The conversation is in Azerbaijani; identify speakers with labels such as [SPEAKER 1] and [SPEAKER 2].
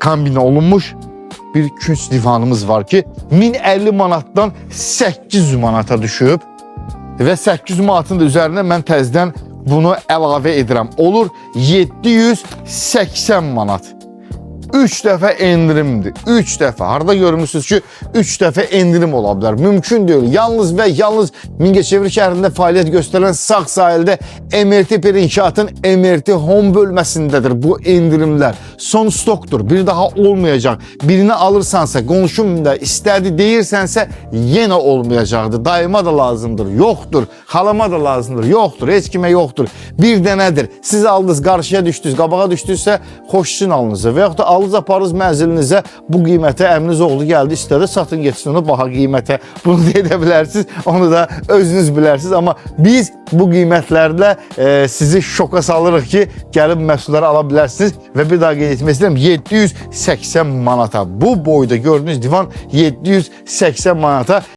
[SPEAKER 1] kombinə olunmuş bir künc divanımız var ki 1050 manatdan 800 manata düşüb və 800 manatın da üzərinə mən təzədən bunu əlavə edirəm. Olur 780 manat. 3 dəfə endirimdir. 3 dəfə. Harada görmüşsünüz ki 3 dəfə endirim ola bilər. Mümkün deyil. Yalnız və yalnız Mingəçevir şəhərində fəaliyyət göstərən sağ sahildə MRT Per İnşaatın MRT Home bölməsindədir bu endirimlər. Son stokdur. Bir daha olmayacaq. Birini alırsansa, qonşum da istədi deyirsənsə yenə olmayacaqdır. Daima da lazımdır. Yoxdur. Xalama da lazımdır. Yoxdur. Heç kimə yoxdur. Bir dənədir. Siz aldınız, qarşıya düşdünüz, qabağa düşdünüzsə xoşsun alınızı və yaxud da alınız aparız mənzilinizə bu qiymətə əminiz oğlu gəldi, istədi satın geçsin onu baha qiymətə. Bunu deyə bilərsiniz, onu da özünüz bilərsiniz. Amma biz bu qiymətlərlə sizi şoka salırıq ki, gəlib məhsulları ala bilərsiniz və bir daha qeyd etmək istəyirəm 780 manata. Bu boyda gördüyünüz divan 780 manata.